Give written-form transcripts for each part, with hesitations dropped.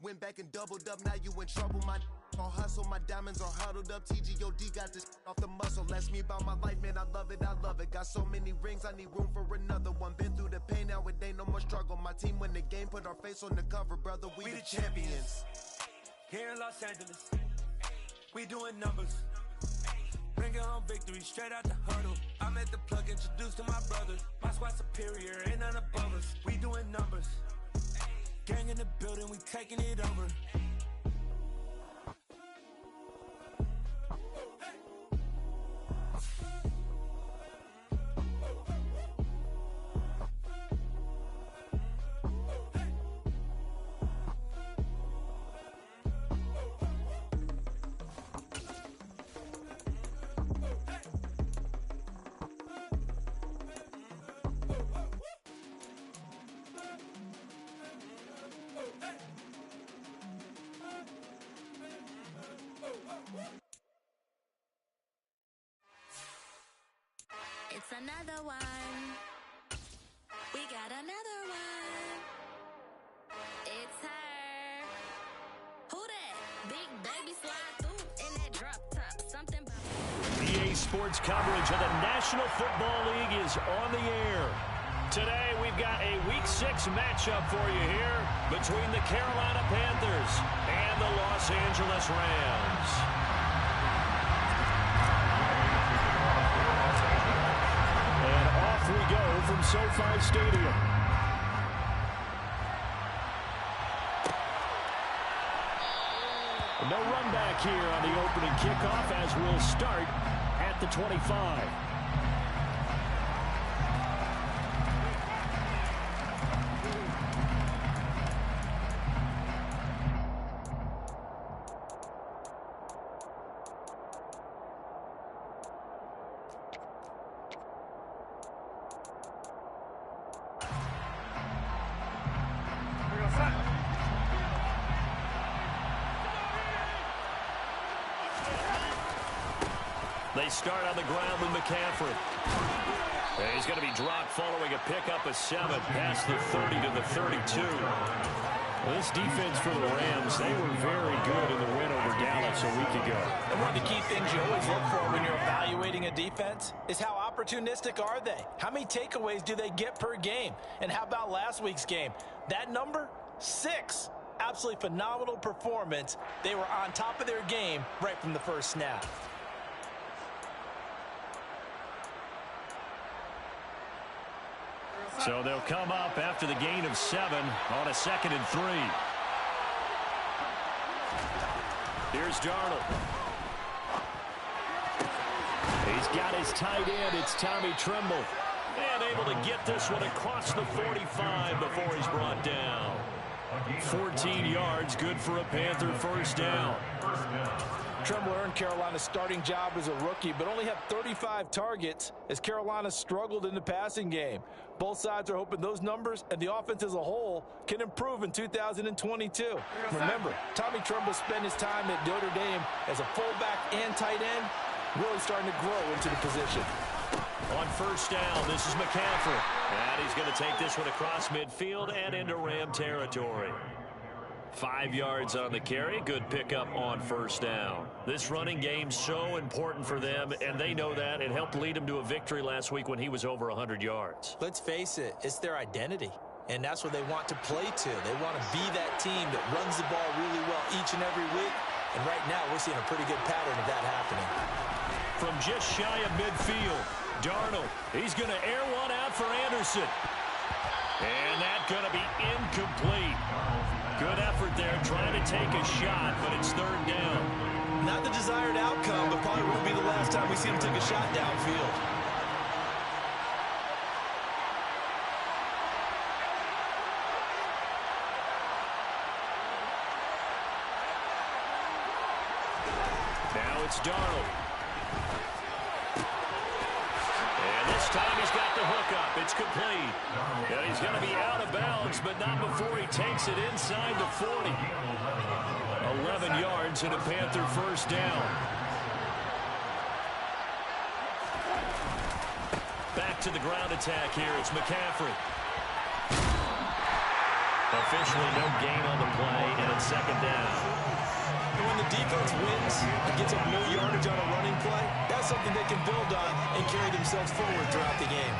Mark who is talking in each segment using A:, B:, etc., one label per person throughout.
A: Went back and doubled up, now you in trouble. My all hustle, my diamonds are huddled up. TGOD got this off the muscle. Ask me about my life, man, I love it, I love it. Got so many rings, I need room for another one. Been through the pain, now it ain't no more struggle. My team win the game, put our face on the cover, brother, we the champions.
B: Here in Los Angeles, we doing numbers. Bringing home victory straight out the huddle. I'm at the plug, introduced to my brothers. My squad superior, ain't none above us. We doing numbers. Gang in the building, we taking it over.
C: It's another one. We got another one. It's her. Who that? Big baby slide through in that drop top. Something about
D: EA Sports coverage of the National Football League is on the air. Today we've got a Week 6 matchup for you here between the Carolina Panthers and the Los Angeles Rams. Off we go from SoFi Stadium. No run back here on the opening kickoff as we'll start at the 25. They start on the ground with McCaffrey. And he's going to be dropped following a pickup of 7 past the 30 to the 32. Well, this defense for the Rams, they were very good in the win over Dallas a week ago.
E: And one of the key things you always look for when you're evaluating a defense is how opportunistic are they? How many takeaways do they get per game? And how about last week's game? That number, 6. Absolutely phenomenal performance. They were on top of their game right from the first snap.
D: So they'll come up after the gain of 7 on a 2nd and 3. Here's Darnold. He's got his tight end. It's Tommy Tremble. And able to get this one across the 45 before he's brought down. 14 yards, good for a Panther first down.
E: Tremble earned Carolina's starting job as a rookie, but only had 35 targets as Carolina struggled in the passing game. Both sides are hoping those numbers and the offense as a whole can improve in 2022. Remember, Tommy Tremble spent his time at Notre Dame as a fullback and tight end, really starting to grow into the position.
D: On first down, this is McCaffrey. And he's going to take this one across midfield and into Ram territory. 5 yards on the carry. Good pickup on first down. This running game's so important for them, and they know that. It helped lead them to a victory last week when he was over 100 yards.
E: Let's face it, it's their identity, and that's what they want to play to. They want to be that team that runs the ball really well each and every week, and right now we're seeing a pretty good pattern of that happening.
D: From just shy of midfield, Darnold, he's going to air one out for Anderson. And that's going to be incomplete. Good effort there trying to take a shot, but it's 3rd down.
E: Not the desired outcome, but probably won't be the last time we see him take a shot downfield.
D: Now it's Darnold. And this time he's got the hook up. It's complete. And he's going to be out of bounds, but not before he takes it inside the 40. 11 yards and a Panther first down. Back to the ground attack here. It's McCaffrey. Officially no gain on the play, and it's second down.
E: And when the defense wins and gets up no yardage on a running play, that's something they can build on and carry themselves forward throughout the game.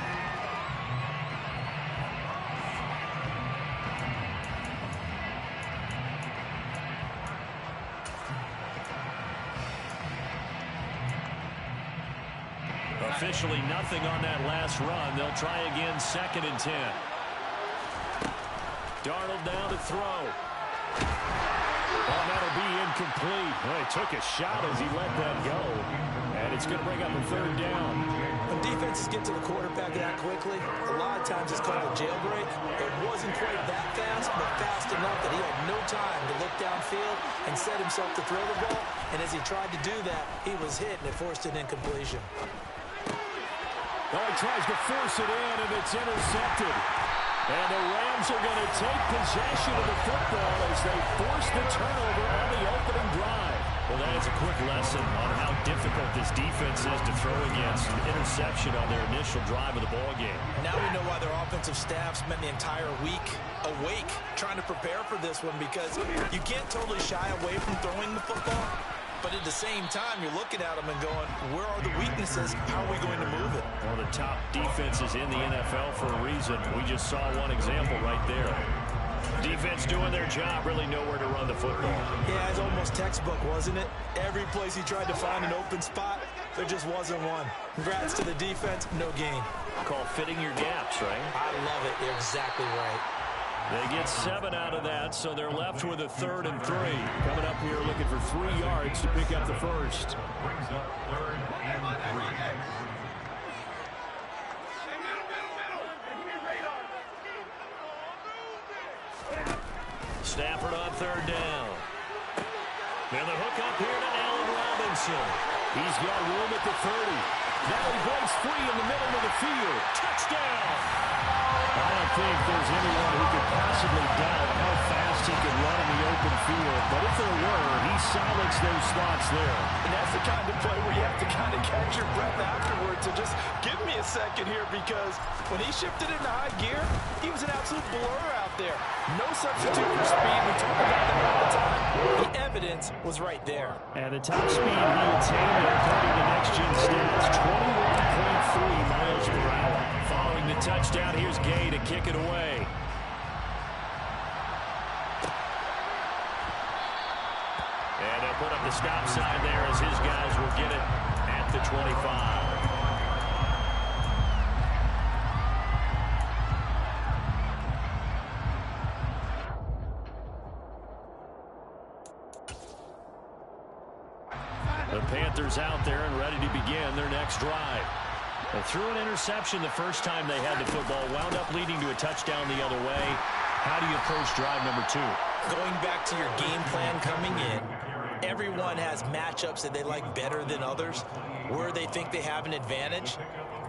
D: Officially nothing on that last run. They'll try again, 2nd and 10. Darnold down to throw. Oh, that'll be incomplete. Well, he took a shot as he let that go. And it's going to bring up a 3rd down.
E: When defenses get to the quarterback that quickly, a lot of times it's called a jailbreak. It wasn't quite that fast, but fast enough that he had no time to look downfield and set himself to throw the ball. And as he tried to do that, he was hit, and it forced an incompletion.
D: Oh, he tries to force it in, and it's intercepted. And the Rams are going to take possession of the football as they force the turnover on the opening drive. Well, that is a quick lesson on how difficult this defense is to throw against. An interception on their initial drive of the ballgame.
E: Now we know why their offensive staff spent the entire week awake trying to prepare for this one, because you can't totally shy away from throwing the football. But at the same time, you're looking at them and going, where are the weaknesses? How are we going to move it?
D: One of the top defenses in the NFL for a reason. We just saw one example right there. Defense doing their job, really nowhere to run the football.
E: Yeah, it's almost textbook, wasn't it? Every place he tried to find an open spot, there just wasn't one. Congrats to the defense, no gain.
D: Call fitting your gaps, right?
E: I love it. You're exactly right.
D: They get 7 out of that, so they're left with a 3rd and 3. Coming up here looking for 3 yards to pick up the first. Stafford on 3rd down. And the hook up here to Allen Robinson. He's got room at the 30. Now he breaks free in the middle of the field. Touchdown! I don't think there's anyone who could possibly doubt how fast he could run in the open field. But if there were, he silenced those thoughts there.
E: And that's the kind of play where you have to kind of catch your breath afterwards. So just give me a second here, because when he shifted into high gear, he was an absolute blur out there. No substitute for speed. We talk about that all the time. The evidence was right there.
D: And the top speed he attained, according to Next Gen Stats, 21.3 miles per hour. Following the touchdown, here's Gay to kick it away. And they'll put up the stop sign there as his guys will get it at the 25. The Panthers out there and ready to begin their next drive. They threw an interception the first time they had the football, wound up leading to a touchdown the other way. How do you approach drive number 2?
E: Going back to your game plan coming in, everyone has matchups that they like better than others. Where they think they have an advantage,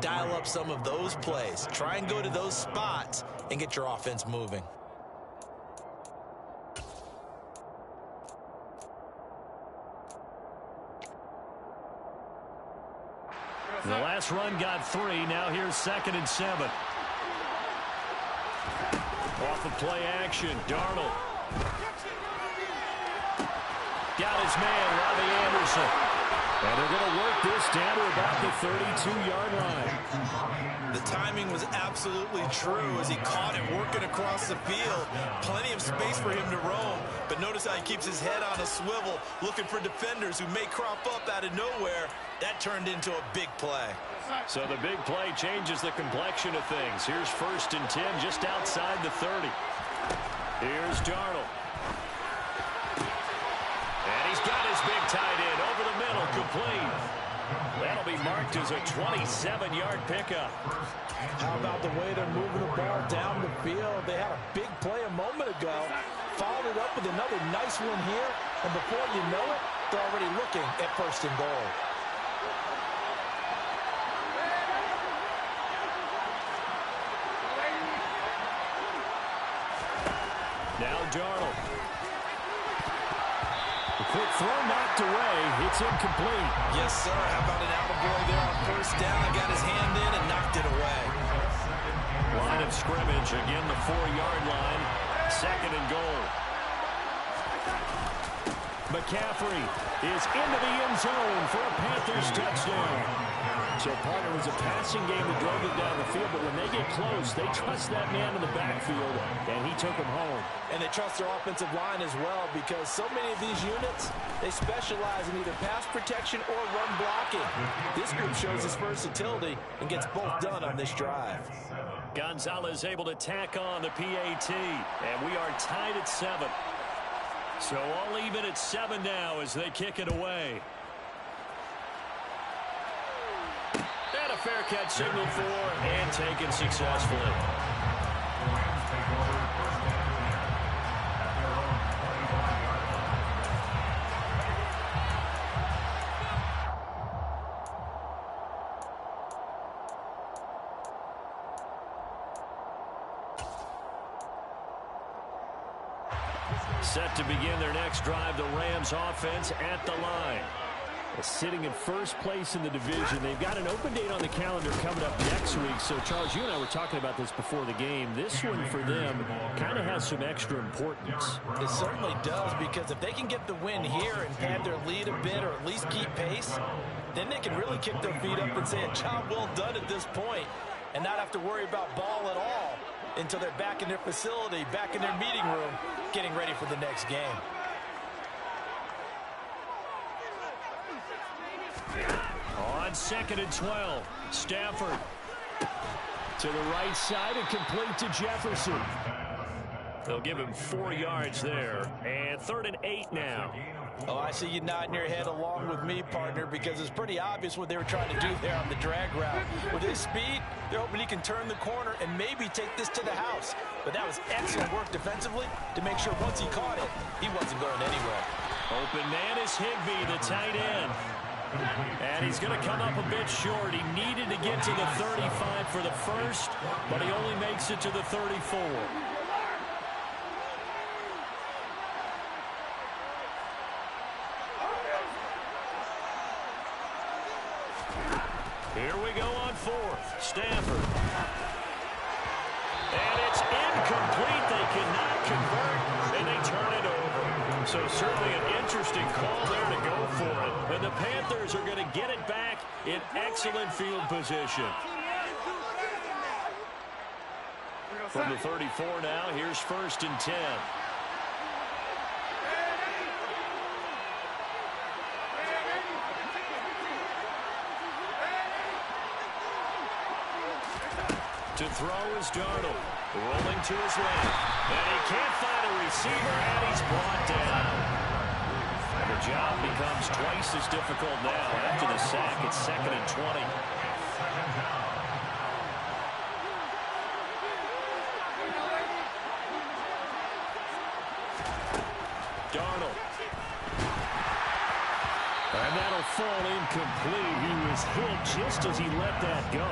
E: dial up some of those plays. Try and go to those spots and get your offense moving.
D: The last run got 3. Now here's 2nd and 7. Off of play action, Darnold. Got his man, Robbie Anderson. And they're going to work this down to about the 32-yard line.
E: The timing was absolutely true as he caught it working across the field. Plenty of space for him to roam. But notice how he keeps his head on a swivel, looking for defenders who may crop up out of nowhere. That turned into a big play.
D: So the big play changes the complexion of things. Here's 1st and 10 just outside the 30. Here's Darnold. And he's got his big tight end over the middle, complete. That'll be marked as a 27-yard pickup.
E: How about the way they're moving the ball down the field? They had a big play a moment ago. Followed it up with another nice one here. And before you know it, they're already looking at 1st and goal.
D: Now Darnold. The quick throw knocked away. It's incomplete.
E: Yes, sir. How about an attaboy there on 1st down? Got his hand in and knocked it away.
D: Line of scrimmage. Again, the 4-yard line. 2nd and goal. McCaffrey is into the end zone for a Panthers touchdown. So, partner, it was a passing game that drove them down the field, but when they get close, they trust that man in the backfield, and he took them home.
E: And they trust their offensive line as well, because so many of these units, they specialize in either pass protection or run blocking. This group shows its versatility and gets both done on this drive.
D: Gonzalez able to tack on the PAT, and we are tied at 7. So all even at 7 now as they kick it away. And a fair catch signaled for and taken successfully. Set to begin their next drive, the Rams offense at the line. Sitting in first place in the division. They've got an open date on the calendar coming up next week. So, Charles, you and I were talking about this before the game. This one for them kind of has some extra importance.
E: It certainly does, because if they can get the win here and pad their lead a bit, or at least keep pace, then they can really kick their feet up and say a job well done at this point and not have to worry about ball at all until they're back in their facility, back in their meeting room, getting ready for the next game.
D: On 2nd and 12, Stafford to the right side and complete to Jefferson. They'll give him 4 yards there, and 3rd and 8 now.
E: Oh, I see you nodding your head along with me, partner, because it's pretty obvious what they were trying to do there on the drag route. With his speed, they're hoping he can turn the corner and maybe take this to the house. But that was excellent work defensively to make sure once he caught it, he wasn't going anywhere.
D: Open man is Higbee, the tight end. And he's going to come up a bit short. He needed to get to the 35 for the first, but he only makes it to the 34. Here we go on 4th. Stafford. And it's incomplete. They cannot convert, and they turn it over. So certainly an interesting call there to go for it. And the Panthers are going to get it back in excellent field position. From the 34 now, here's 1st and 10. To throw is Darnold. Rolling to his left. And he can't find a receiver, and he's brought down. And the job becomes twice as difficult now. After the sack, it's 2nd and 20. Darnold. And that'll fall incomplete. He was hit just as he let that go.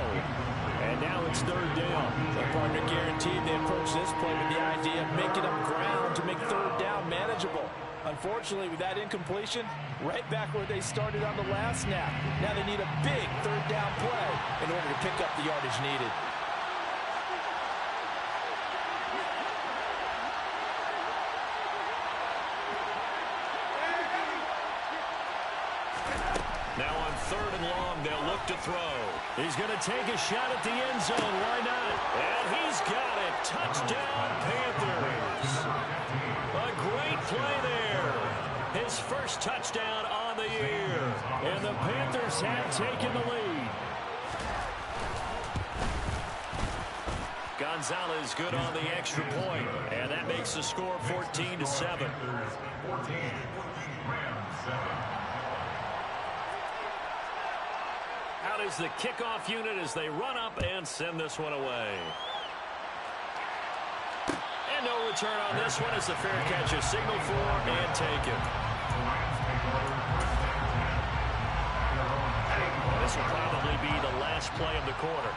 D: And now it's 3rd down.
E: The partner guaranteed they approach this play with the idea of making up ground to make 3rd down manageable. Unfortunately, with that incompletion, right back where they started on the last snap. Now they need a big 3rd down play in order to pick up the yardage needed.
D: Now on 3rd and long, they'll look to throw. He's going to take a shot at the end zone. Why not? And he's got it. Touchdown, Panthers. A great play there. His first touchdown on the year. And the Panthers have taken the lead. Gonzalez good on the extra point. And that makes the score 14-7. Out is the kickoff unit as they run up and send this one away. And no return on this one as the fair catch is signaled for and taken. This will probably be the last play of the quarter.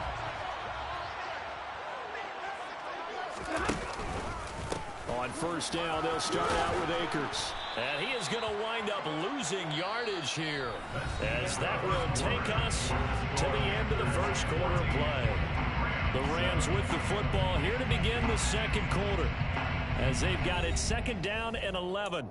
D: On 1st down, they'll start out with Akers. And he is going to wind up losing yardage here, as that will take us to the end of the first quarter of play. The Rams with the football here to begin the 2nd quarter. as they've got it 2nd down and 11.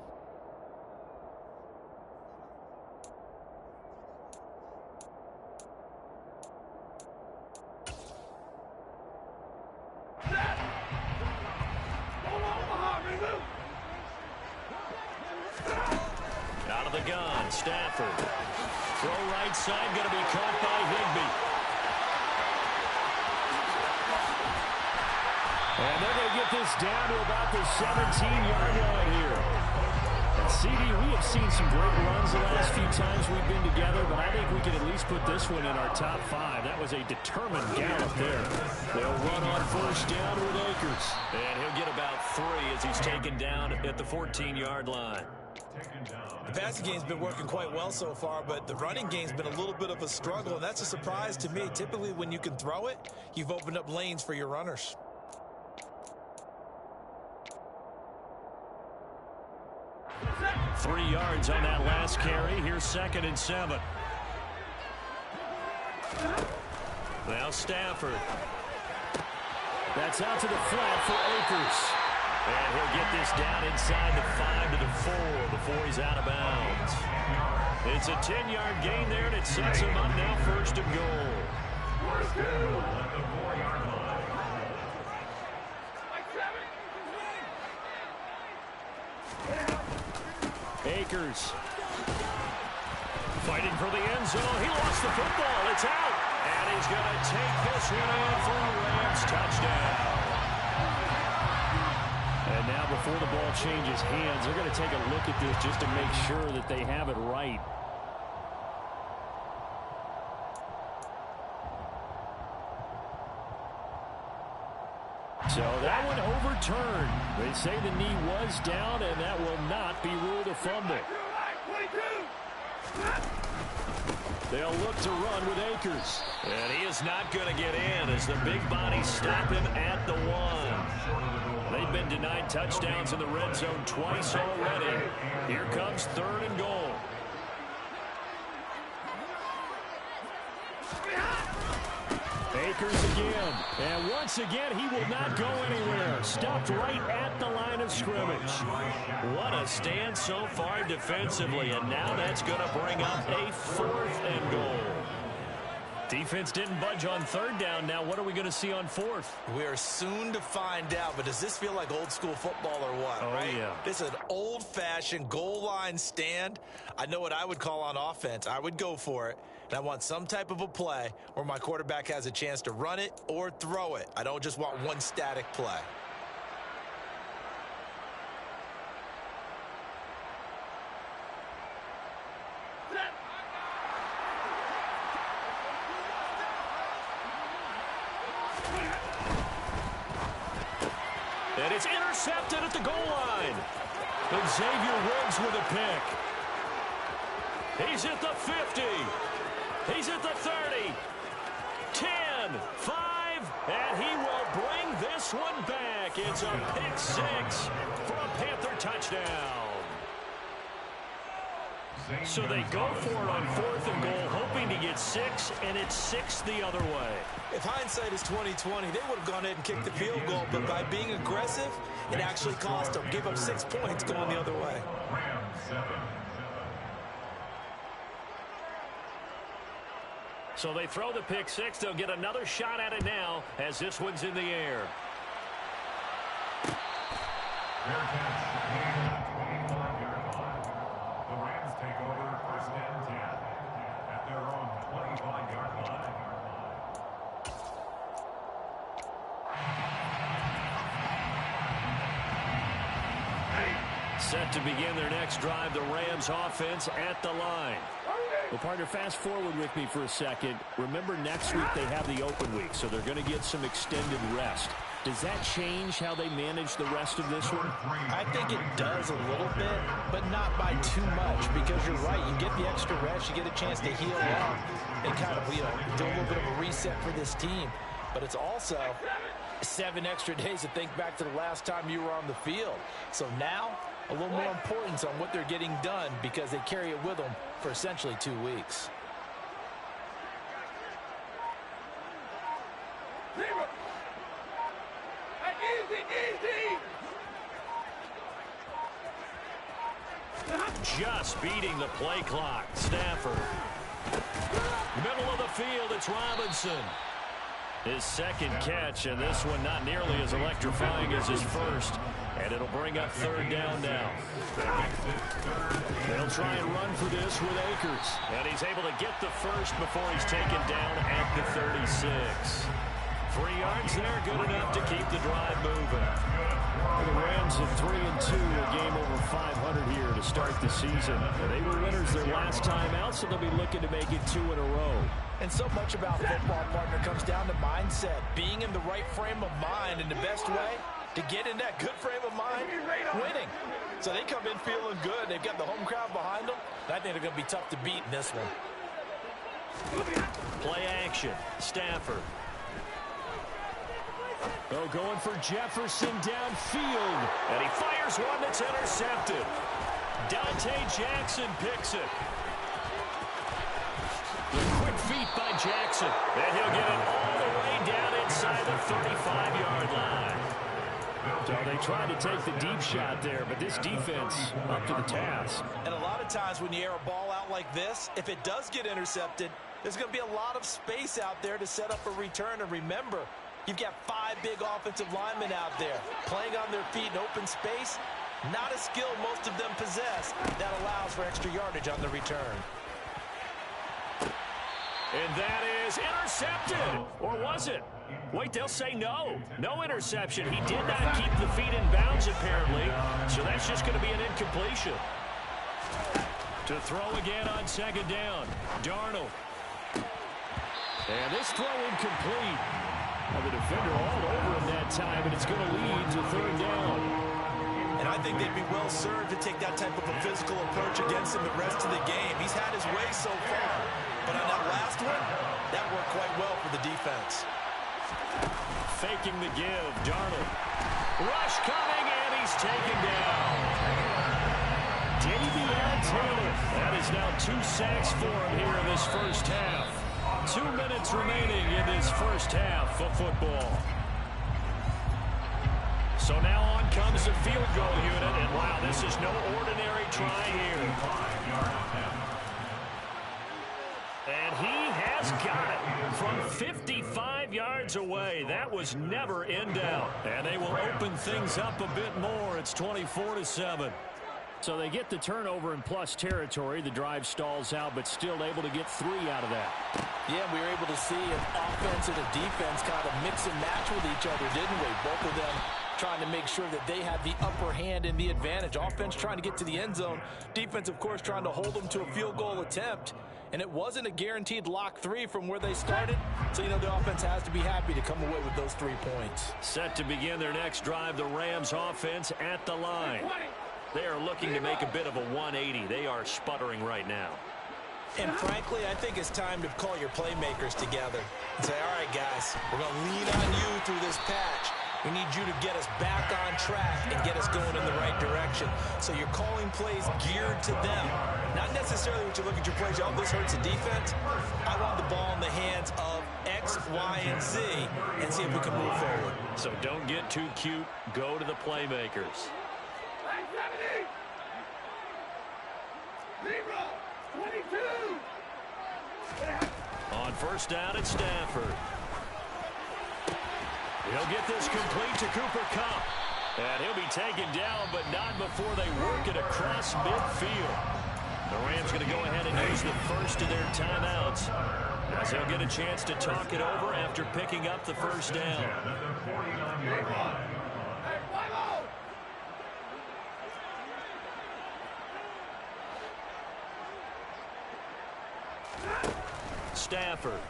D: Out of the gun, Stafford. Throw right side, going to be caught by Higbee.
E: And they're going to get this down to about the 17-yard line here. And CD, we have seen some great runs the last few times we've been together, but I think we can at least put this one in our top 5. That was a determined gallop there.
D: They'll run on 1st down with Akers. And he'll get about 3 as he's taken down at the 14-yard line.
E: The passing game's been working quite well so far, but the running game's been a little bit of a struggle, and that's a surprise to me. Typically, when you can throw it, you've opened up lanes for your runners.
D: Three yards on that last carry. Here's 2nd and 7. Now Stafford.
E: That's out to the flat for Akers.
D: And he'll get this down inside the 5 to the 4 before he's out of bounds. It's a 10-yard gain there, and it sets him up now 1st and goal. Akers fighting for the end zone. He lost the football. It's out. And he's going to take this one in for a Rams touchdown.
E: And now before the ball changes hands, they're going to take a look at this just to make sure that they have it right. So that one overturned. They say the knee was down, and that will not be ruled a fumble. They'll look to run with Akers.
D: And he is not going to get in as the big bodies stop him at the 1. They've been denied touchdowns in the red zone twice already. Here comes 3rd and goal.
E: Akers again. And once again, he will not go anywhere. Stopped right at the line of scrimmage.
D: What a stand so far defensively. And now that's going to bring up a 4th and goal. Defense didn't budge on 3rd down. Now what are we going to see on 4th?
E: We are soon to find out, but does this feel like old school football or what?
D: Oh,
E: right?
D: Yeah.
E: This is an old-fashioned goal line stand. I know what I would call on offense. I would go for it, and I want some type of a play where my quarterback has a chance to run it or throw it. I don't just want one static play.
D: And it's intercepted at the goal line. And Xavier Woods with a pick. He's at the 50. He's at the 30. 10, 5, and he will bring this one back. It's a pick 6 for a Panther touchdown. So they go for it on 4th and goal, hoping to get 6, and it's 6 the other way.
E: If hindsight is 20/20, they would have gone ahead and kicked the field goal, but by being aggressive, it actually cost them. Give up 6 points going the other way.
D: So they throw the pick 6. They'll get another shot at it now as this one's in the air. Set to begin their next drive, the Rams offense at the line.
E: Well, partner, fast forward with me for a second. Remember, next week they have the open week, so they're going to get some extended rest. Does that change how they manage the rest of this one? I think it does a little bit, but not by too much, because you're right. You get the extra rest, you get a chance to heal up and kind of, do a little bit of a reset for this team. But it's also 7 extra days to think back to the last time you were on the field. So now, a little more importance on what they're getting done because they carry it with them for essentially 2 weeks.
D: Just beating the play clock. Stafford. Middle of the field, it's Robinson. His second catch, and this one not nearly as electrifying as his first. And it'll bring up third down now. They'll try and run for this with Akers. And he's able to get the first before he's taken down at the 36. 3 yards there, good enough to keep the drive moving.
F: The Rams at 3-2, a game over 500 here to start the season. They were winners their last time out, so they'll be looking to make it 2 in a row.
E: And so much about football, partner, comes down to mindset. Being in the right frame of mind, and the best way to get in that good frame of mind, winning. So they come in feeling good. They've got the home crowd behind them. I think they're going to be tough to beat in this one.
D: Play action. Stafford.
F: Oh, going for Jefferson downfield.
D: And he fires one that's intercepted. Dante Jackson picks it. The quick feet by Jackson. And he'll get it all the way down inside the 35-yard line.
F: So they tried to take the deep shot there, but this defense up to the task.
E: And a lot of times when you air a ball out like this, if it does get intercepted, there's going to be a lot of space out there to set up a return. And remember, you've got 5 big offensive linemen out there playing on their feet in open space. Not a skill most of them possess that allows for extra yardage on the return.
D: And that is intercepted. Or was it? Wait, they'll say no. No interception. He did not keep the feet in bounds, apparently. So that's just going to be an incompletion. To throw again on second down. Darnold. And this throw incomplete. The defender all over him that time, and it's going to lead to third down.
E: And I think they'd be well served to take that type of a physical approach against him the rest of the game. He's had his way so far. But on that last one, that worked quite well for the defense.
D: Faking the give. Darnold. Rush coming, and he's taken down. Davion Taylor. That is now 2 sacks for him here in this first half. 2 minutes remaining in this first half of football. So now on comes the field goal unit, and wow, this is no ordinary try here. And he has got it from 55 yards away. That was never in doubt. And they will open things up a bit more. It's 24-7.
F: So they get the turnover in plus territory. The drive stalls out, but still able to get 3 out of that.
E: Yeah, we were able to see an offense and a defense kind of mix and match with each other, didn't we? Both of them trying to make sure that they had the upper hand and the advantage. Offense trying to get to the end zone. Defense, of course, trying to hold them to a field goal attempt. And it wasn't a guaranteed lock 3 from where they started. So, you know, the offense has to be happy to come away with those 3 points.
D: Set to begin their next drive, the Rams offense at the line. They are looking to make a bit of a 180. They are sputtering right now.
E: And frankly, I think it's time to call your playmakers together and say, all right, guys, we're going to lean on you through this patch. We need you to get us back on track and get us going in the right direction. So you're calling plays geared to them. Not necessarily when you look at your plays, oh, this hurts the defense. I want the ball in the hands of X, Y, and Z and see if we can move forward.
D: So don't get too cute. Go to the playmakers. On first down, it's Stafford. He'll get this complete to Cooper Kupp. And he'll be taken down, but not before they work it across midfield. The Rams going to go ahead and use the first of their timeouts, as they'll get a chance to talk it over after picking up the first down. Stafford.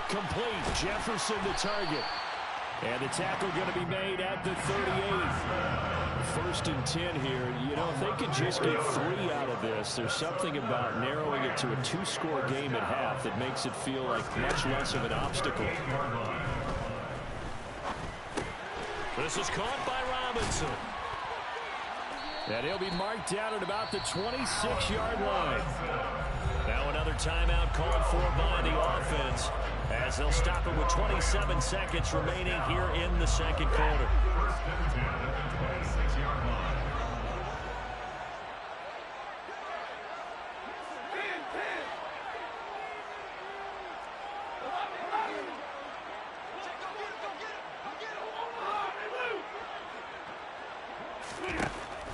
F: Complete. Jefferson the target. And the tackle going to be made at the 38. First and 10 here. You know, if they could just get 3 out of this, there's something about narrowing it to a 2-score game at half that makes it feel like much less of an obstacle.
D: This is caught by Robinson.
F: And he'll be marked down at about the 26-yard line.
D: Now another timeout called for by the offense as they'll stop it with 27 seconds remaining here in the second quarter.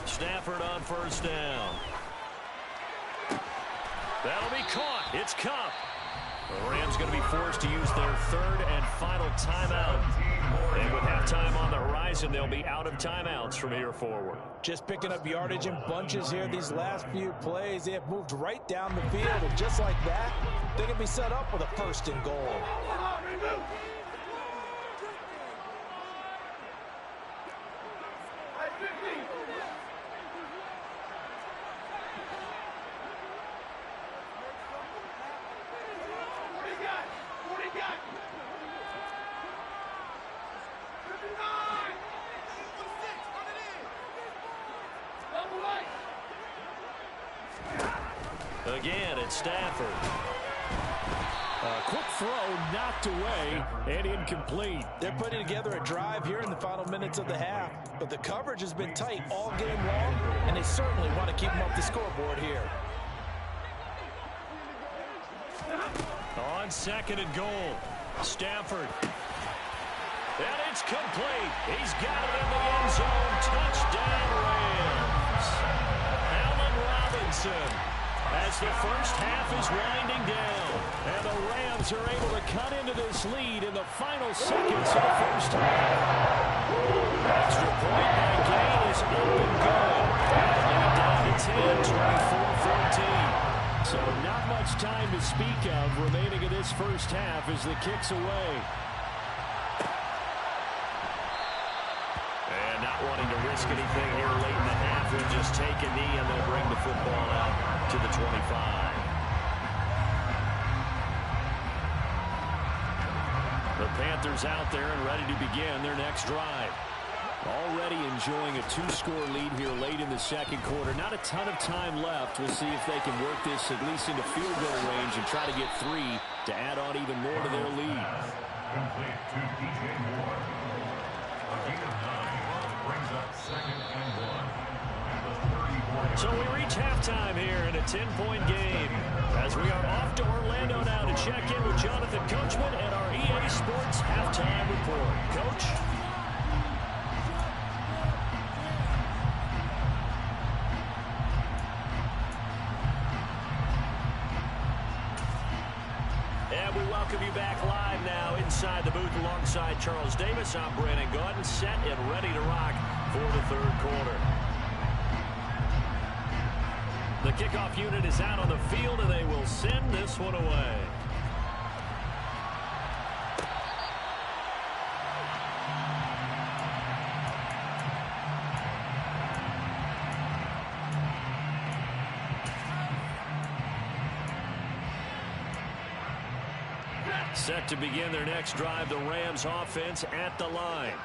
D: Stafford on first down. That'll be caught. It's Kupp. The Rams going to be forced to use their third and final timeout. And with halftime on the horizon, they'll be out of timeouts from here forward.
E: Just picking up yardage in bunches here these last few plays. They have moved right down the field, and just like that, they can be set up with a first and goal.
D: Again, it's Stafford.
F: Quick throw, knocked away, and incomplete.
E: They're putting together a drive here in the final minutes of the half, but the coverage has been tight all game long, and they certainly want to keep them up the scoreboard here.
D: On second and goal, Stafford. And it's complete. He's got it in the end zone. Touchdown, Rams. Allen Robinson. As the first half is winding down, and the Rams are able to cut into this lead in the final seconds of the first half. Extra point by Gain is up and good. Lead down to 10, 24-14.
F: So not much time to speak of remaining in this first half as the kick's away.
D: And not wanting to risk anything here late in the half, they'll just take a knee and they'll bring the football out to the 25. The Panthers out there and ready to begin their next drive.
F: Already enjoying a two-score lead here late in the second quarter. Not a ton of time left. We'll see if they can work this at least into field goal range and try to get 3 to add on even more to their lead.
G: Complete to DJ Moore. A gain of 9 brings up second and 1.
D: So we reach halftime here in a 10-point game as we are off to Orlando now to check in with Jonathan Coachman and our EA Sports halftime report. Coach? And we welcome you back live now inside the booth alongside Charles Davis. I'm Brandon Gaudin, set and ready to rock for the third quarter. The kickoff unit is out on the field, and they will send this one away. Set to begin their next drive, the Rams offense at the line.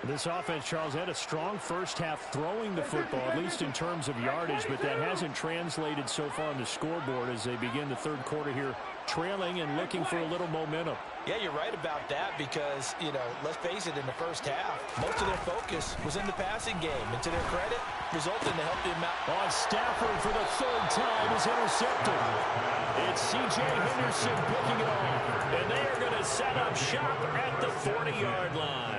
F: This offense, Charles, had a strong first half throwing the football, at least in terms of yardage, but that hasn't translated so far on the scoreboard as they begin the third quarter here, trailing and looking for a little momentum.
E: Yeah, you're right about that because, you know, let's face it, in the first half, most of their focus was in the passing game. And to their credit, resulted in a healthy amount.
F: On Stafford for the third time is intercepted.
D: It's C.J. Henderson picking it off, and they are going to set up shop at the 40-yard line.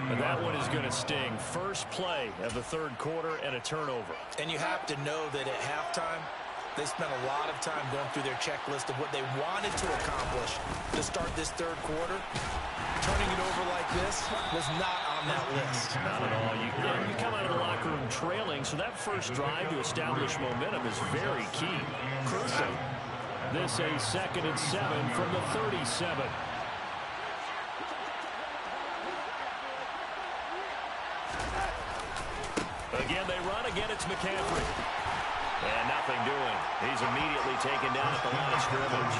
D: And that one is going to sting. First play of the third quarter and a turnover.
E: And you have to know that at halftime, they spent a lot of time going through their checklist of what they wanted to accomplish to start this third quarter. Turning it over like this was not on that list.
D: Not at all. You come out of the locker room trailing, so that first drive to establish momentum is very key. Crucial.
F: This a 2nd and 7 from the 37.
D: Again, they run. Again, it's McCaffrey. And nothing doing. He's immediately taken down at the line of scrimmage.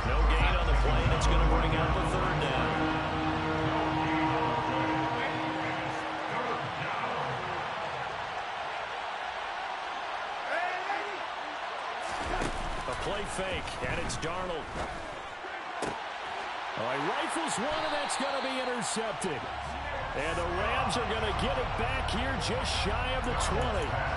D: No gain on the play, and it's going to bring up a third down. A play fake, and it's Darnold.
F: All right, rifles one, and that's going to be intercepted. And the Rams are going to get it back here just shy of the 20.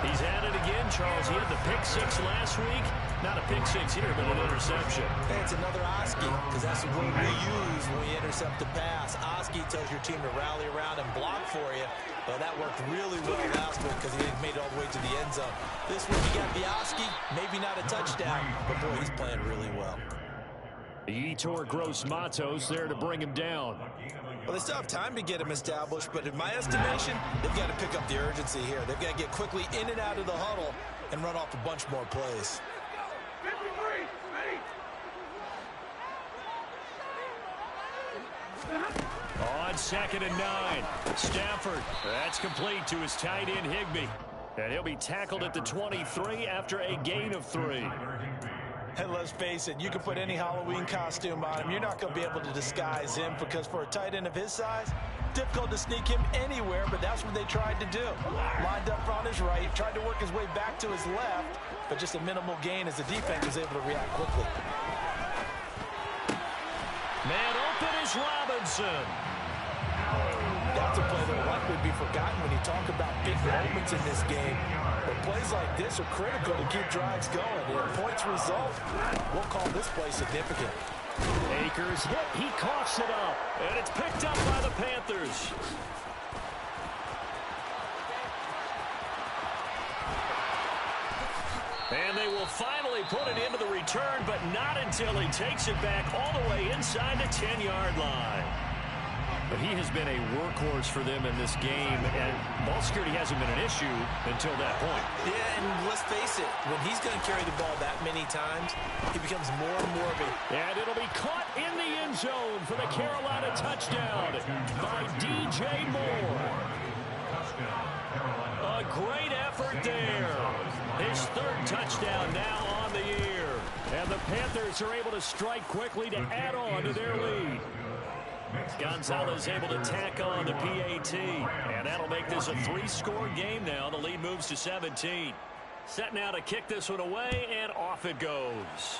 D: He's at it again, Charles. He had the pick six last week. Not a pick six here, but an interception.
E: Hey, it's another Oski, because that's the word we use when we intercept the pass. Oski tells your team to rally around and block for you. Well, that worked really well last week because he made it all the way to the end zone. This week you got the Oski, maybe not a touchdown, but boy, he's playing really well.
F: Yetur Gross-Matos there to bring him down.
E: Well, they still have time to get him established, but in my estimation, they've got to pick up the urgency here. They've got to get quickly in and out of the huddle and run off a bunch more plays.
D: On 2nd and 9, Stafford. That's complete to his tight end, Higbee. And he'll be tackled at the 23 after a gain of 3.
E: And let's face it, you can put any Halloween costume on him. You're not going to be able to disguise him because for a tight end of his size, difficult to sneak him anywhere, but that's what they tried to do. Lined up on his right, tried to work his way back to his left, but just a minimal gain as the defense was able to react quickly.
D: Man open is Robinson.
E: That's a play that will likely be forgotten when you talk about big moments in this game. But plays like this are critical to keep drives going. And if points result, we'll call this play significant.
D: Akers hit, he coughs it up, and it's picked up by the Panthers. And they will finally put it into the return, but not until he takes it back all the way inside the 10-yard line. But he has been a workhorse for them in this game, and ball security hasn't been an issue until that point.
E: Yeah, and let's face it, when he's going to carry the ball that many times, he becomes more and more of a...
F: And it'll be caught in the end zone for the Carolina touchdown by DJ Moore.
D: A great effort there. His 3rd touchdown now on the year.
F: And the Panthers are able to strike quickly to add on to their lead.
D: Gonzalez able to tack on the PAT, and that'll make this a 3-score game now. The lead moves to 17. Set now to kick this one away, and off it goes.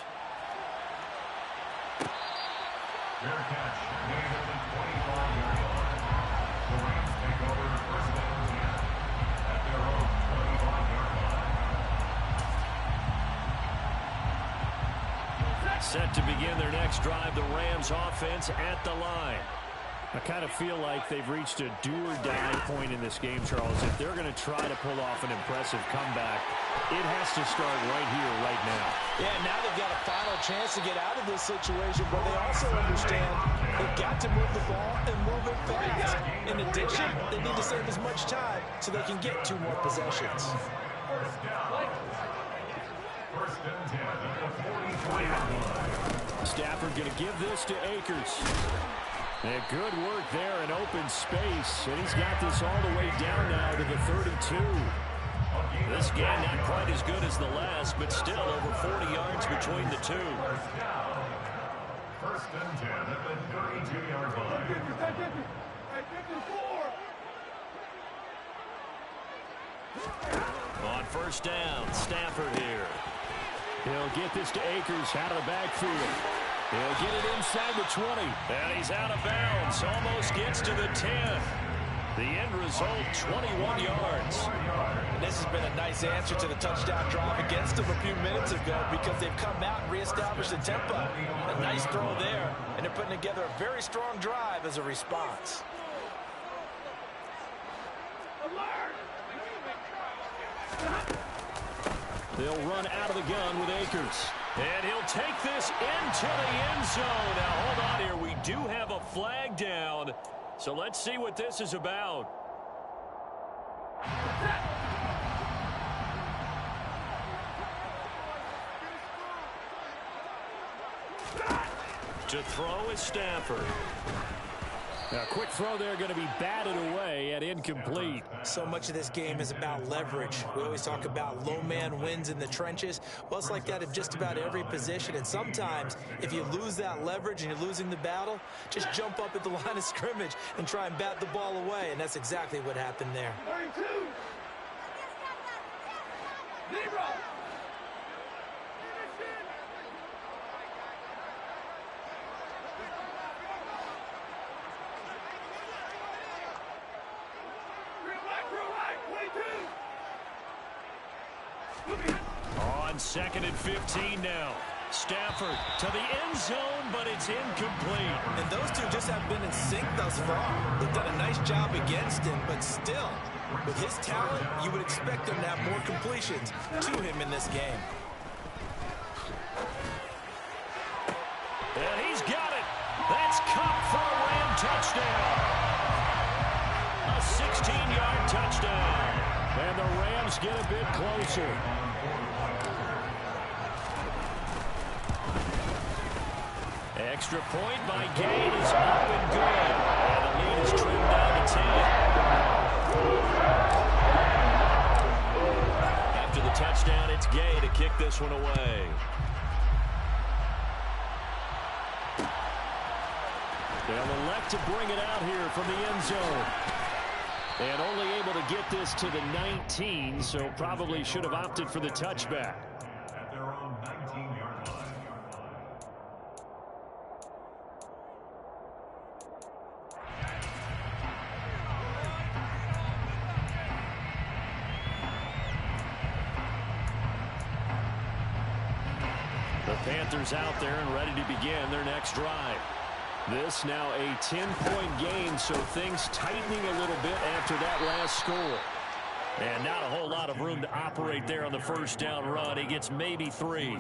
G: Fair catch, made at the 25-yard line. The Rams take over 1st and 10 at their own 25-yard line.
D: Set to begin their next drive, the Rams offense at the line.
F: I kind of feel like they've reached a do-or-die point in this game, Charles. If they're going to try to pull off an impressive comeback, it has to start right here, right now.
E: Yeah, now they've got a final chance to get out of this situation, but they also understand they've got to move the ball and move it fast. In addition, they need to save as much time so they can get 2 more possessions.
G: First down. 1st and 10 at the 43-yard line.
F: Stafford going to give this to Akers. And good work there in open space. And he's got this all the way down now to the 32.
D: This game not quite as good as the last, but still over 40 yards between the two.
G: 1st and 10 at the 32-yard line.
D: On 1st down, Stafford here.
F: He'll get this to Akers out of the backfield. He'll get it inside the 20.
D: And he's out of bounds. Almost gets to the 10. The end result, 21 yards.
E: And this has been a nice answer to the touchdown drive against them a few minutes ago because they've come out and reestablished the tempo. A nice throw there, and they're putting together a very strong drive as a response.
F: They'll run out of the gun with Akers.
D: And he'll take this into the end zone. Now, hold on here. We do have a flag down. So let's see what this is about. To throw is Stafford.
F: Now, quick throw there going to be batted away and incomplete.
E: So much of this game is about leverage. We always talk about low man wins in the trenches. Well, it's like that in just about every position. And sometimes, if you lose that leverage and you're losing the battle, just jump up at the line of scrimmage and try and bat the ball away. And that's exactly what happened there.
B: 32. Zero.
D: On 2nd and 15 now. Stafford to the end zone, but it's incomplete.
E: And those two just haven't been in sync thus far. They've done a nice job against him, but still, with his talent, you would expect him to have more completions to him in this game.
D: And he's got it. That's caught for a Ram touchdown. A 16-yard touchdown.
F: And the Rams get a bit closer.
D: Extra point by Gay is up and good. And the lead is trimmed down to 10. After the touchdown, it's Gay to kick this one away. They'll elect to bring it out here from the end zone. And only able to get this to the 19, so probably should have opted for the touchback.
G: At their own 19-yard line.
D: The Panthers out there and ready to begin their next drive. This now a 10-point game, so things tightening a little bit after that last score. And not a whole lot of room to operate there on the first down run. He gets maybe 3.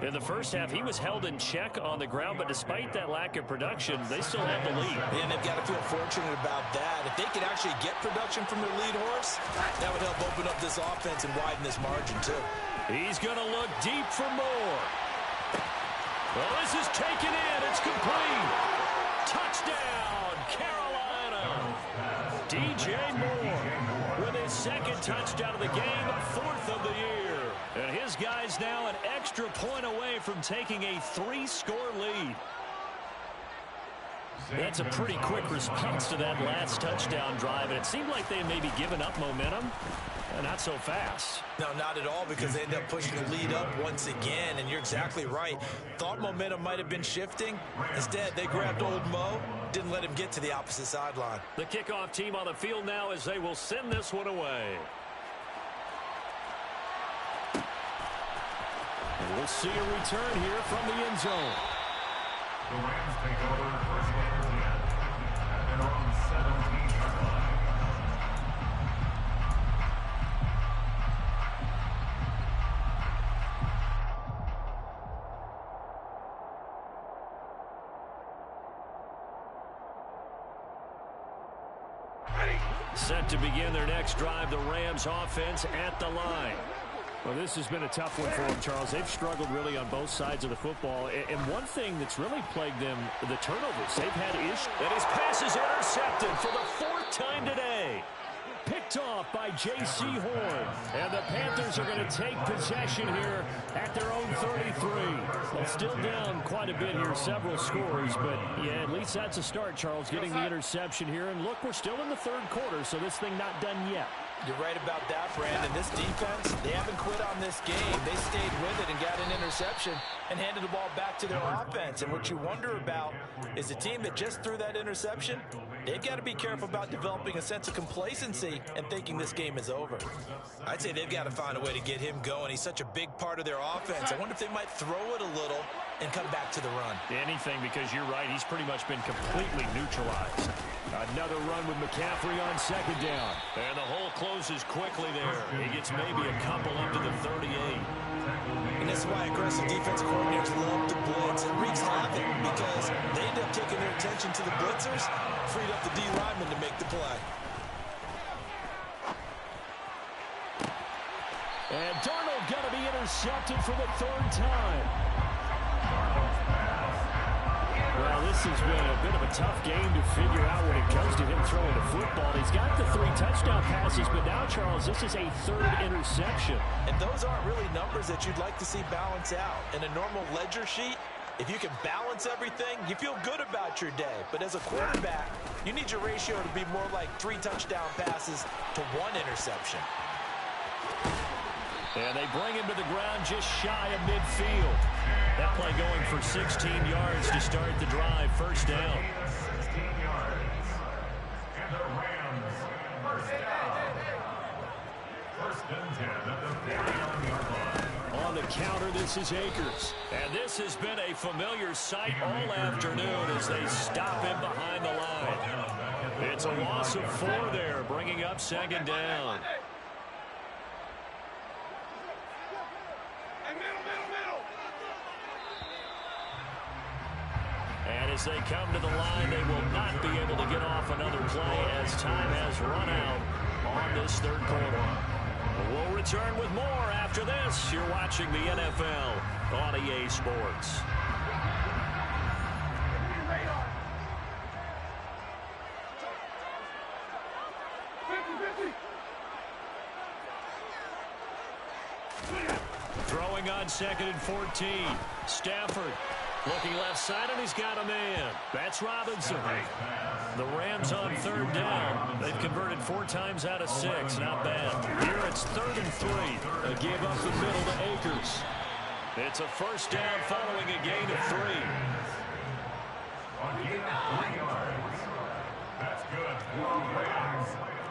D: In the first half, he was held in check on the ground, but despite that lack of production, they still have the lead.
E: And they've got to feel fortunate about that. If they could actually get production from their lead horse, that would help open up this offense and widen this margin, too.
D: He's going to look deep for more. Well, this is taken in. It's complete. Touchdown, Carolina. DJ Moore with his second touchdown of the game, 4th of the year. And his guys now an extra point away from taking a 3-score lead. That's a pretty quick response to that last touchdown drive, and it seemed like they had maybe given up momentum. Not so fast.
E: No, not at all, because they end up pushing the lead up once again, and you're exactly right. Thought momentum might have been shifting. Instead, they grabbed old Mo, didn't let him get to the opposite sideline.
D: The kickoff team on the field now as they will send this one away. And we'll see a return here from the end zone.
G: The Rams take over first and 10 at their own 17-yard line.
D: Set to begin their next drive, the Rams offense at the line.
F: Well, this has been a tough one for them, Charles. They've struggled really on both sides of the football. And one thing that's really plagued them, the turnovers. They've had issues.
D: And his pass is intercepted for the 4th time today.
F: Picked off by J.C. Horn. And the Panthers are going to take possession here at their own 33. Well, still down quite a bit here, several scores. But, yeah, at least that's a start, Charles, getting the interception here. And, look, we're still in the 3rd quarter, so this thing not done yet.
E: You're right about that, Brandon. This defense, they haven't quit on this game. They stayed with it and got an interception and handed the ball back to their offense. And what you wonder about is the team that just threw that interception, they've got to be careful about developing a sense of complacency and thinking this game is over. I'd say they've got to find a way to get him going. He's such a big part of their offense. I wonder if they might throw it a little and come back to the run.
D: Anything, because you're right, he's pretty much been completely neutralized.
F: Another run with McCaffrey on 2nd down.
D: And the hole closes quickly there. He gets maybe a couple up to the 38.
E: And this is why aggressive defense coordinators love to blitz. It wreaks havoc because they end up taking their attention to the blitzers, freed up the D lineman to make the play.
F: And Darnold going to be intercepted for the 3rd time. Well, this has been a bit of a tough game to figure out when it comes to him throwing the football. He's got the 3 touchdown passes, but now, Charles, this is a 3rd interception.
E: And those aren't really numbers that you'd like to see balance out. In a normal ledger sheet, if you can balance everything, you feel good about your day. But as a quarterback, you need your ratio to be more like 3 touchdown passes to 1 interception.
D: And they bring him to the ground just shy of midfield. That play going for 16 yards to start the drive. First down.
G: 16 yards. And the Rams first down.
F: counter. This is Akers.
D: And this has been a familiar sight all afternoon as they stop him behind the line. It's a loss of 4 there, bringing up second down. And as they come to the line, they will not be able to get off another play as time has run out on this third quarter. We'll return with more after this. You're watching the NFL on EA Sports. Throwing on 2nd and 14. Stafford looking left side, and he's got a man. That's Robinson. The Rams on 3rd down. They've converted 4 times out of 6. Not bad. Here it's 3rd and 3.
F: They gave up the middle to Akers.
D: It's a first down following a gain of 3.
G: On gain of 3 yards. That's good.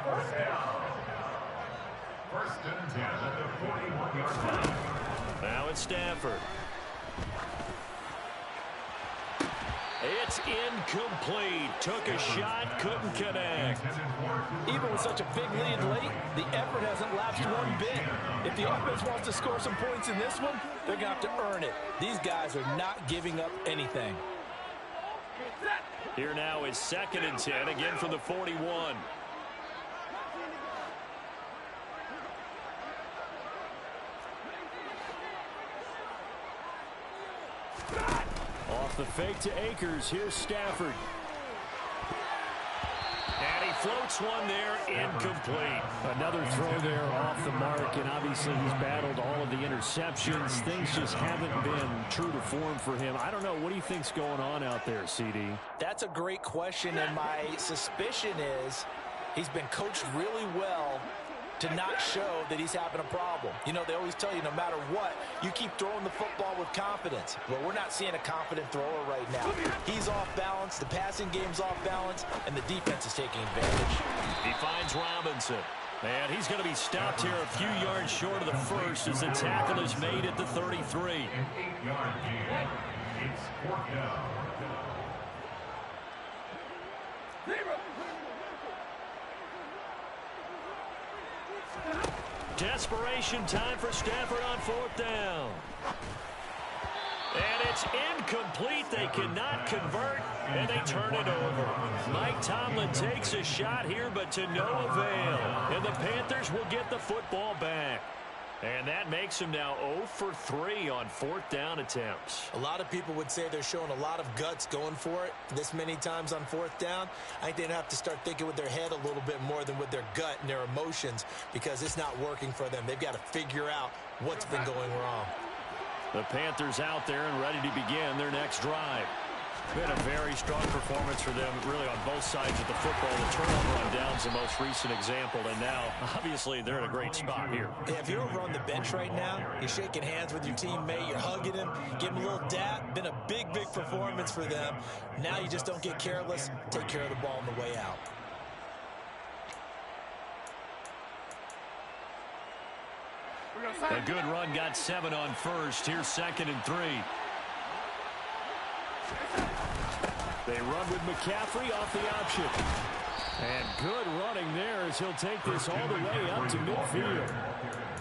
G: First down. 1st and 10 at the 41-yard line.
D: Now it's Stafford. It's incomplete. Took a shot, couldn't connect.
E: Even with such a big lead late, the effort hasn't lapsed one bit. If the offense wants to score some points in this one, they're going to have to earn it. These guys are not giving up anything.
D: Here now is 2nd and 10, again from the 41.
F: Off the fake to Akers. Here's Stafford.
D: And he floats one there, incomplete.
F: Another throw there off the mark, and obviously he's battled all of the interceptions. Things just haven't been true to form for him. I don't know. What do you think's going on out there, CD?
E: That's a great question, and my suspicion is he's been coached really well to not show that he's having a problem. You know, they always tell you no matter what, you keep throwing the football with confidence. Well, we're not seeing a confident thrower right now. He's off balance, the passing game's off balance, and the defense is taking advantage.
D: He finds Robinson. And he's going to be stopped here a few yards short of the first as the tackle is made at the 33.
G: An 8-yard gain. It's 4th down.
D: Desperation time for Stafford on 4th down. And it's incomplete. They cannot convert, and they turn it over. Mike Tomlin takes a shot here, but to no avail. And the Panthers will get the football back. And that makes them now 0 for 3 on 4th down attempts.
H: A lot of people would say they're showing a lot of guts going for it this many times on 4th down. I think they'd have to start thinking with their head a little bit more than with their gut and their emotions because it's not working for them. They've got to figure out what's been going wrong.
D: The Panthers out there and ready to begin their next drive. Been a very strong performance for them, really, on both sides of the football. The turnover on downs the most recent example, and now, obviously, they're in a great spot here.
H: Yeah, if you're over on the bench right now, you're shaking hands with your teammate, you're hugging him, give him a little dap. Been a big, big performance for them. Now you just don't get careless. Take care of the ball on the way out.
D: A good run got 7 on first. Here's 2nd and 3.
F: They run with McCaffrey off the option. And good running there as he'll take this all the way up to midfield.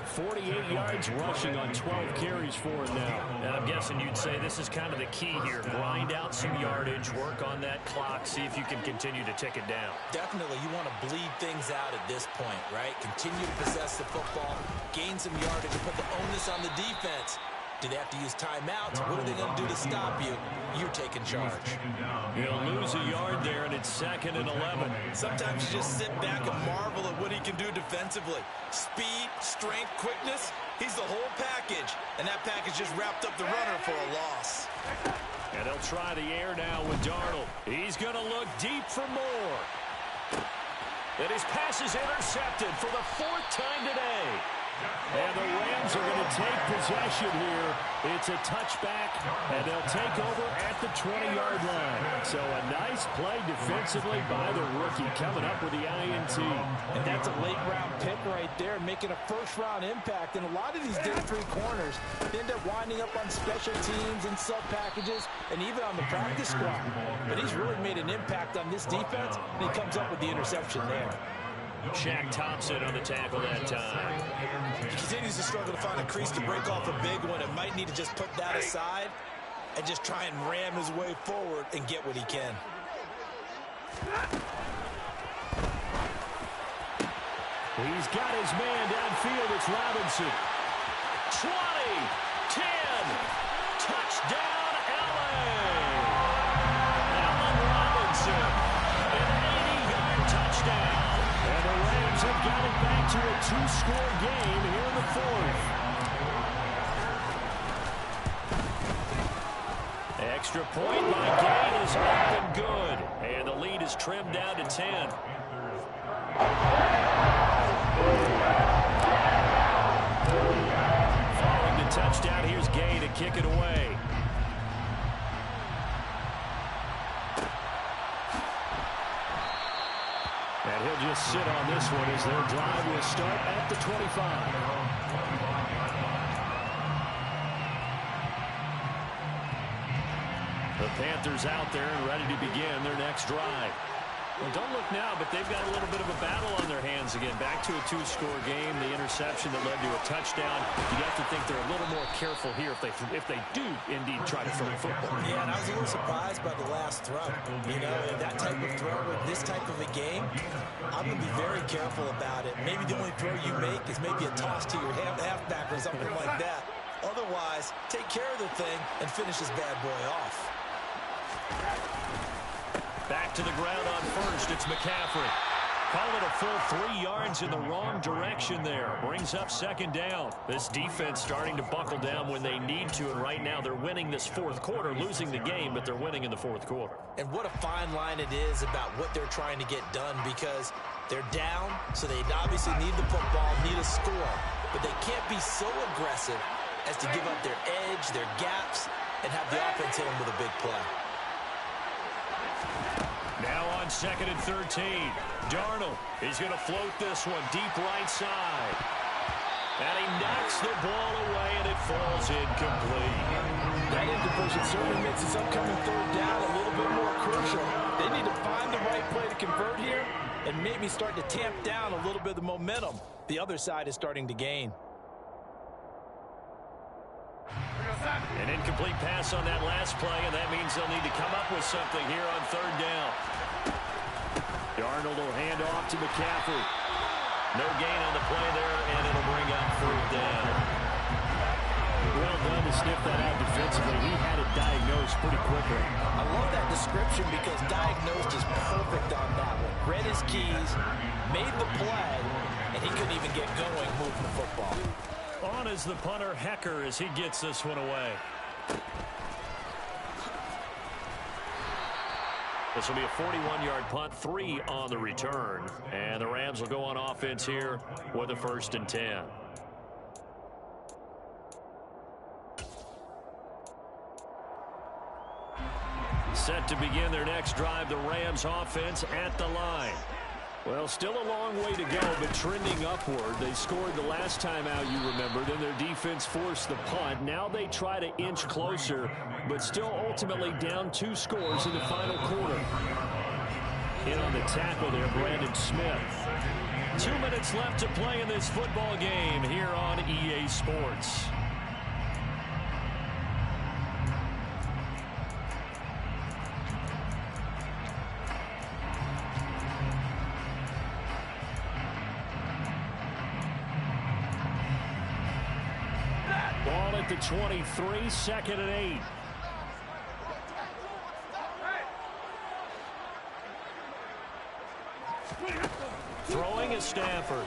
F: 48 yards rushing on 12 carries for him now.
D: And I'm guessing you'd say this is kind of the key here. Grind out some yardage, work on that clock, see if you can continue to tick it down.
H: Definitely, you want to bleed things out at this point, right? Continue to possess the football, gain some yardage, and put the onus on the defense. Do they have to use timeouts? What are they going to do to stop you? You're taking charge.
D: He'll lose a yard there, and it's 2nd and 11.
H: Sometimes you just sit back and marvel at what he can do defensively. Speed, strength, quickness, he's the whole package. And that package just wrapped up the runner for a loss.
D: And they'll try the air now with Darnold. He's going to look deep for more. And his pass is intercepted for the 4th time today.
F: And the Rams are going to take possession here. It's a touchback, and they'll take over at the 20-yard line. So a nice play defensively by the rookie coming up with the INT.
E: And that's a late-round pick right there, making a first-round impact. And a lot of these day three corners end up winding up on special teams and sub-packages and even on the practice squad. But he's really made an impact on this defense, and he comes up with the interception there.
D: Shaq Thompson on the tackle that time.
H: He continues to struggle to find a crease to break off a big one, and might need to just put that aside and just try and ram his way forward and get what he can.
F: He's got his man downfield. It's Robinson.
D: 20, 10, touchdown LA. Allen Robinson, an 80-yard touchdown.
F: And the Rams have got it back to a two-score game here in the fourth.
D: Extra point by Gay is up and good. And the lead is trimmed down to 10. Following the touchdown, here's Gay to kick it away.
F: And he'll just sit on this one as their drive will start at the 25.
D: The Panthers out there and ready to begin their next drive. Well, don't look now, but they've got a little bit of a battle on their hands again. Back to a two-score game. The interception that led to a touchdown. You'd have to think they're a little more careful here if they do indeed try to throw the football.
H: Yeah, and I was a little surprised by the last throw. You know, that type of throw with this type of a game, I'm going to be very careful about it. Maybe the only throw you make is maybe a toss to your halfback or something like that. Otherwise, take care of the thing and finish this bad boy off.
D: Back to the ground on first. It's McCaffrey. Call it a full 3 yards in the wrong direction there. Brings up second down. This defense starting to buckle down when they need to, and right now they're winning this fourth quarter, losing the game, but they're winning in the fourth quarter.
H: And what a fine line it is about what they're trying to get done, because they're down, so they obviously need the football, need a score, but they can't be so aggressive as to give up their edge, their gaps, and have the offense hit them with a big play.
D: Now on second and 13. Darnold is going to float this one deep right side. And he knocks the ball away, and it falls incomplete.
E: That incompletion certainly makes this upcoming third down a little bit more crucial. They need to find the right play to convert here and maybe start to tamp down a little bit of the momentum the other side is starting to gain.
D: An incomplete pass on that last play, and that means they'll need to come up with something here on third down.
F: Darnold will hand off to McCaffrey.
D: No gain on the play there, and it'll bring up third down.
F: Well done to sniff that out defensively. He had it diagnosed pretty quickly.
E: I love that description because diagnosed is perfect on that one. Read his keys, made the play, and he couldn't even get going moving the football.
D: On is the punter, Hecker, as he gets this one away. This will be a 41-yard punt, 3 on the return. And the Rams will go on offense here with a 1st and 10. Set to begin their next drive, the Rams offense at the line.
F: Well, still a long way to go, but trending upward. They scored the last time out, you remember. Then their defense forced the punt. Now they try to inch closer, but still ultimately down 2 scores in the final quarter.
D: In on the tackle there, Brandon Smith. 2 minutes left to play in this football game here on EA Sports. Ball at the 23, 2nd and 8. Throwing is Stafford.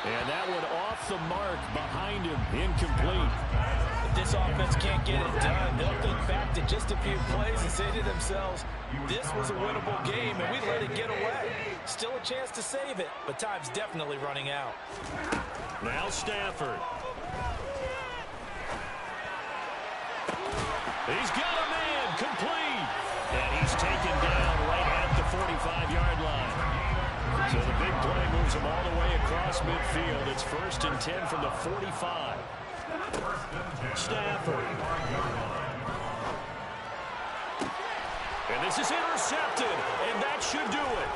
D: And that one off the mark behind him, incomplete.
E: If this offense can't get it done, they'll think back to just a few plays and say to themselves, this was a winnable game, and we let it get away. Still a chance to save it, but time's definitely running out.
D: Now Stafford. He's got a man, complete. And he's taken down right at the 45-yard line. So the big play moves him all the way across midfield. It's 1st and 10 from the 45. Stafford. And this is intercepted, and that should do it.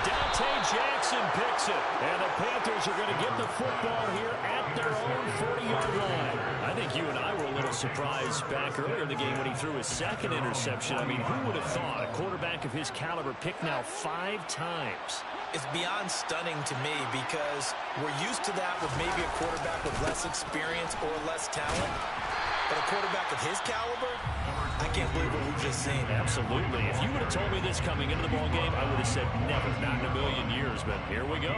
D: Dante Jackson picks it, and the Panthers are going to get the football here at their own 40-yard line. I think you and I were a little surprised back earlier in the game when he threw his second interception. I mean, who would have thought a quarterback of his caliber picked now 5 times?
H: It's beyond stunning to me because we're used to that with maybe a quarterback with less experience or less talent. But a quarterback of his caliber, I can't believe what we've just seen.
D: Absolutely. If you would have told me this coming into the ball game, I would have said never, not in a million years. But here we go.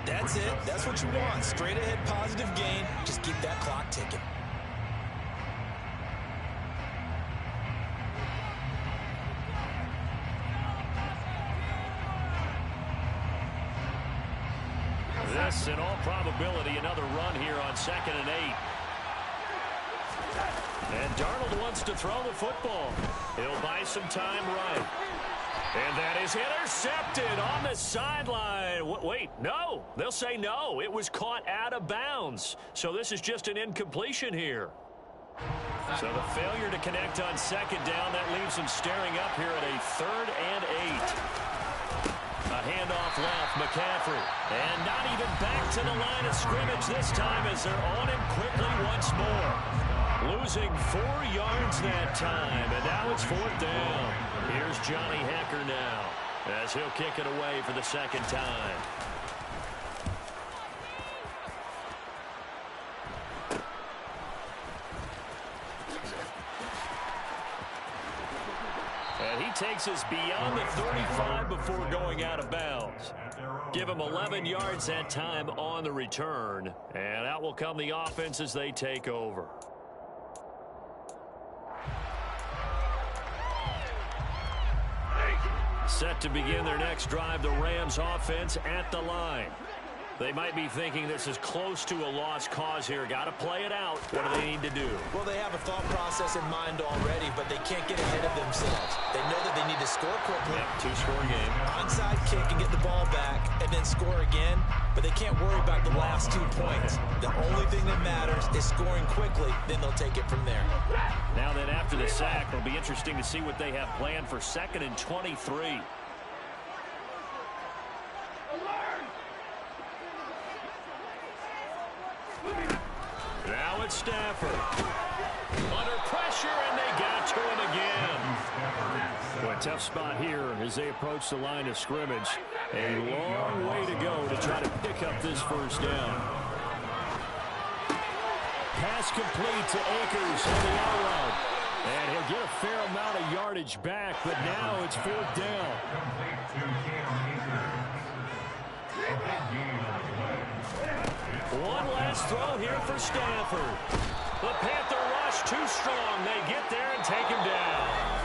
H: That's it. That's what you want. Straight ahead positive gain. Just keep that clock ticking.
D: This, in all probability, another run here on 2nd and 8. And Darnold wants to throw the football. He'll buy some time right. And that is intercepted on the sideline. Wait, no. They'll say no. It was caught out of bounds. So this is just an incompletion here. So the failure to connect on 2nd down, that leaves him staring up here at a 3rd and 8. A handoff left, McCaffrey. And not even back to the line of scrimmage this time as they're on him quickly once more. Losing 4 yards that time, and now it's 4th down. Here's Johnny Hekker now as he'll kick it away for the 2nd time. And he takes us beyond the 35 before going out of bounds. Give him 11 yards that time on the return, and out will come the offense as they take over. Set to begin their next drive, the Rams offense at the line. They might be thinking this is close to a lost cause here. Got to play it out. What do they need to do?
H: Well, they have a thought process in mind already, but they can't get ahead of themselves. They know that they need to score quickly.
D: Yep, 2-score game.
H: Onside kick and get the ball back and then score again, but they can't worry about the last 2 points. The only thing that matters is scoring quickly, then they'll take it from there.
D: Now then, after the sack, it'll be interesting to see what they have planned for 2nd and 23. Now it's Stafford. Under pressure, and they got to him again. Well, a tough spot here as they approach the line of scrimmage. A long way to go to try to pick up this 1st down. Pass complete to Akers on the out. And he'll get a fair amount of yardage back, but now it's 4th down. One last throw here for Stafford. The Panther rush too strong. They get there and take him down.